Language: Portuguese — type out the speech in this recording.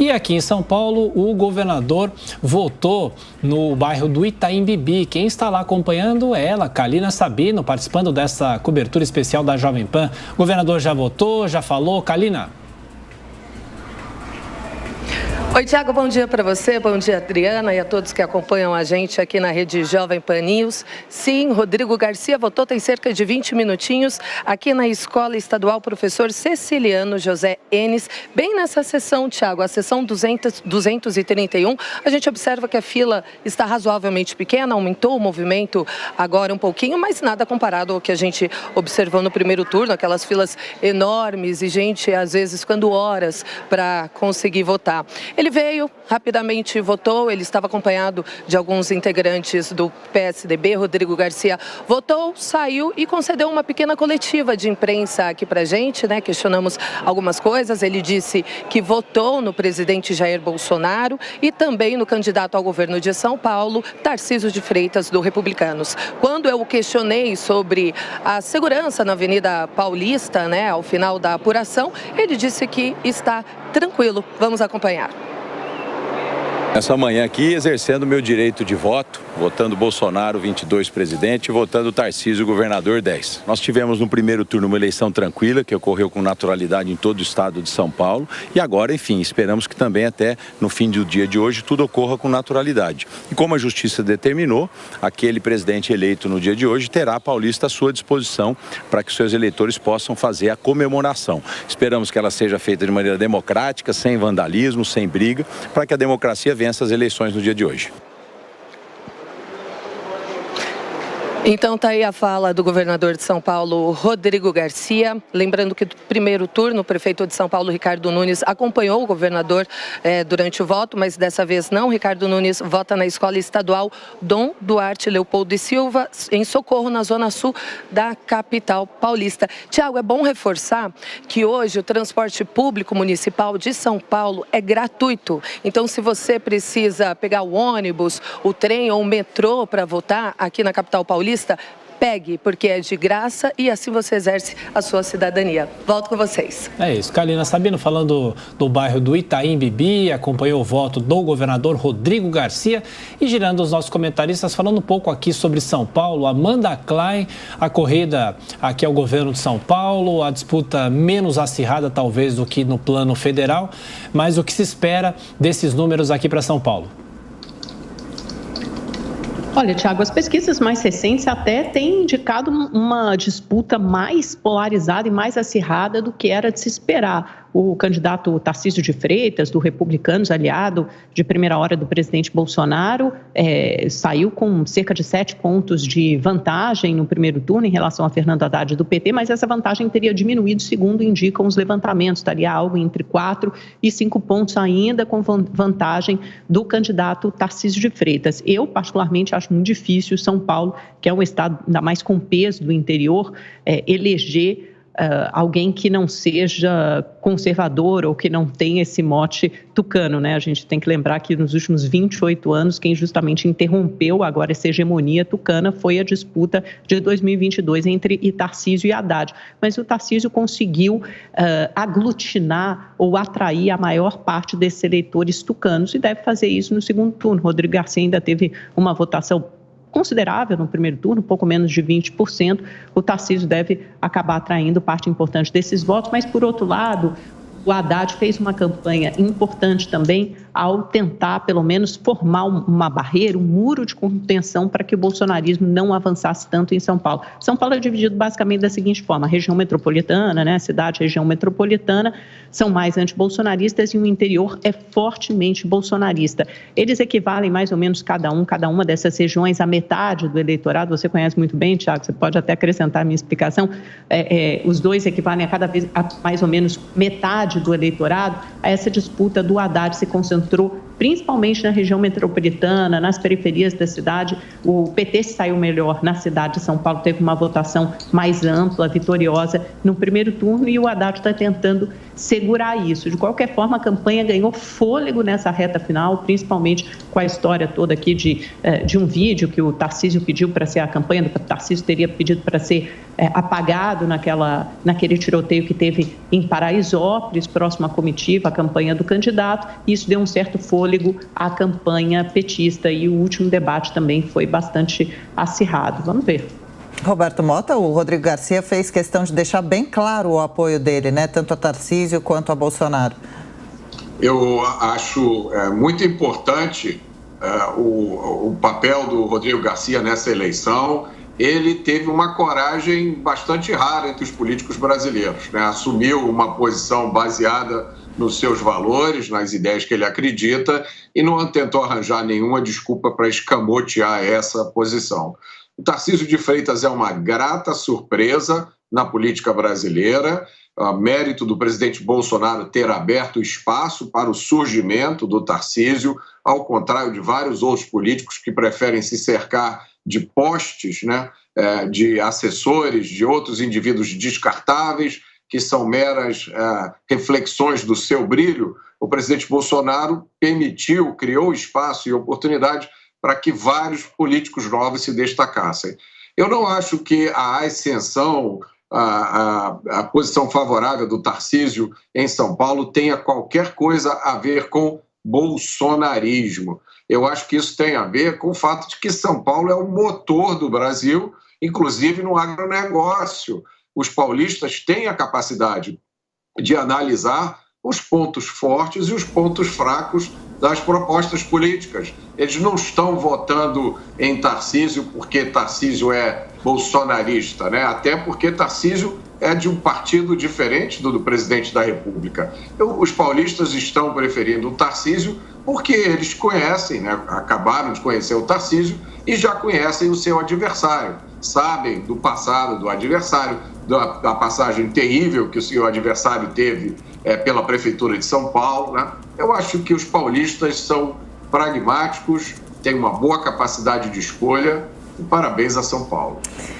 E aqui em São Paulo, o governador votou no bairro do Itaim Bibi. Quem está lá acompanhando é ela, Kalina Sabino, participando dessa cobertura especial da Jovem Pan. O governador já votou, já falou. Kalina. Oi, Tiago, bom dia para você, bom dia, Adriana, e a todos que acompanham a gente aqui na rede Jovem Pan News. Sim, Rodrigo Garcia votou tem cerca de 20 minutinhos aqui na Escola Estadual Professor Ceciliano José Enes. Bem nessa sessão, Tiago, a sessão 231, a gente observa que a fila está razoavelmente pequena, aumentou o movimento agora um pouquinho, mas nada comparado ao que a gente observou no primeiro turno, aquelas filas enormes e gente, às vezes, ficando horas para conseguir votar. Ele veio, rapidamente votou, ele estava acompanhado de alguns integrantes do PSDB, Rodrigo Garcia votou, saiu e concedeu uma pequena coletiva de imprensa aqui pra gente, né? Questionamos algumas coisas, ele disse que votou no presidente Jair Bolsonaro e também no candidato ao governo de São Paulo, Tarcísio de Freitas, do Republicanos. Quando eu o questionei sobre a segurança na Avenida Paulista, né, ao final da apuração, ele disse que está tranquilo. Vamos acompanhar. Essa manhã aqui, exercendo meu direito de voto, votando Bolsonaro 22 presidente e votando Tarcísio governador 10. Nós tivemos no primeiro turno uma eleição tranquila, que ocorreu com naturalidade em todo o estado de São Paulo. E agora, enfim, esperamos que também até no fim do dia de hoje tudo ocorra com naturalidade. E como a justiça determinou, aquele presidente eleito no dia de hoje terá a Paulista à sua disposição para que seus eleitores possam fazer a comemoração. Esperamos que ela seja feita de maneira democrática, sem vandalismo, sem briga, para que a democracia vença as eleições no dia de hoje. Então tá aí a fala do governador de São Paulo, Rodrigo Garcia. Lembrando que no primeiro turno, o prefeito de São Paulo, Ricardo Nunes, acompanhou o governador durante o voto, mas dessa vez não. Ricardo Nunes vota na Escola Estadual Dom Duarte Leopoldo e Silva, em Socorro, na zona sul da capital paulista. Tiago, é bom reforçar que hoje o transporte público municipal de São Paulo é gratuito. Então, se você precisa pegar o ônibus, o trem ou o metrô para votar aqui na capital paulista, pegue, porque é de graça e assim você exerce a sua cidadania. Volto com vocês. É isso. Kalina Sabino falando do bairro do Itaim Bibi, acompanhou o voto do governador Rodrigo Garcia e girando os nossos comentaristas, falando um pouco aqui sobre São Paulo. Amanda Klein, a corrida aqui ao governo de São Paulo, a disputa menos acirrada talvez do que no plano federal, mas o que se espera desses números aqui para São Paulo? Olha, Tiago, as pesquisas mais recentes até têm indicado uma disputa mais polarizada e mais acirrada do que era de se esperar. O candidato Tarcísio de Freitas, do Republicanos, aliado de primeira hora do presidente Bolsonaro, saiu com cerca de 7 pontos de vantagem no primeiro turno em relação a Fernando Haddad do PT, mas essa vantagem teria diminuído, segundo indicam os levantamentos, estaria algo entre 4 e 5 pontos ainda com vantagem do candidato Tarcísio de Freitas. Eu, particularmente, acho muito difícil São Paulo, que é um estado ainda mais com peso do interior, eleger alguém que não seja conservador ou que não tenha esse mote tucano, né? A gente tem que lembrar que nos últimos 28 anos, quem justamente interrompeu agora essa hegemonia tucana foi a disputa de 2022 entre Tarcísio e Haddad. Mas o Tarcísio conseguiu aglutinar ou atrair a maior parte desses eleitores tucanos e deve fazer isso no segundo turno. Rodrigo Garcia ainda teve uma votação considerável no primeiro turno, pouco menos de 20%, o Tarcísio deve acabar atraindo parte importante desses votos, mas, por outro lado, o Haddad fez uma campanha importante também ao tentar, pelo menos, formar uma barreira, um muro de contenção para que o bolsonarismo não avançasse tanto em São Paulo. São Paulo é dividido basicamente da seguinte forma: a região metropolitana, né, a cidade, a região metropolitana, são mais antibolsonaristas e o interior é fortemente bolsonarista. Eles equivalem mais ou menos cada uma dessas regiões a metade do eleitorado. Você conhece muito bem, Tiago, você pode até acrescentar a minha explicação. Os dois equivalem a mais ou menos metade do eleitorado. A essa disputa do Haddad se concentrou principalmente na região metropolitana, nas periferias da cidade. O PT saiu melhor na cidade de São Paulo, teve uma votação mais ampla, vitoriosa no primeiro turno, e o Haddad está tentando segurar isso. De qualquer forma, a campanha ganhou fôlego nessa reta final, principalmente com a história toda aqui de um vídeo que o Tarcísio pediu para ser, a campanha do Tarcísio teria pedido para ser apagado naquele tiroteio que teve em Paraisópolis, próximo à comitiva, a campanha do candidato. Isso deu um certo fôlego à campanha petista, e o último debate também foi bastante acirrado. Vamos ver. Roberto Mota, o Rodrigo Garcia fez questão de deixar bem claro o apoio dele, né, tanto a Tarcísio quanto a Bolsonaro. Eu acho muito importante o papel do Rodrigo Garcia nessa eleição. Ele teve uma coragem bastante rara entre os políticos brasileiros, né? Assumiu uma posição baseada nos seus valores, nas ideias que ele acredita, e não tentou arranjar nenhuma desculpa para escamotear essa posição. O Tarcísio de Freitas é uma grata surpresa na política brasileira. Mérito do presidente Bolsonaro ter aberto espaço para o surgimento do Tarcísio, ao contrário de vários outros políticos que preferem se cercar de postes, né, de assessores, de outros indivíduos descartáveis, que são meras reflexões do seu brilho. O presidente Bolsonaro criou espaço e oportunidade para que vários políticos novos se destacassem. Eu não acho que a ascensão, a posição favorável do Tarcísio em São Paulo tenha qualquer coisa a ver com bolsonarismo. Eu acho que isso tem a ver com o fato de que São Paulo é o motor do Brasil, inclusive no agronegócio. Os paulistas têm a capacidade de analisar os pontos fortes e os pontos fracos das propostas políticas. Eles não estão votando em Tarcísio porque Tarcísio é bolsonarista, né? Até porque Tarcísio é de um partido diferente do presidente da República. Os paulistas estão preferindo o Tarcísio porque eles conhecem, né? Acabaram de conhecer o Tarcísio e já conhecem o seu adversário. Sabem do passado do adversário, da passagem terrível que o seu adversário teve pela Prefeitura de São Paulo, né? Eu acho que os paulistas são pragmáticos, têm uma boa capacidade de escolha, e parabéns a São Paulo.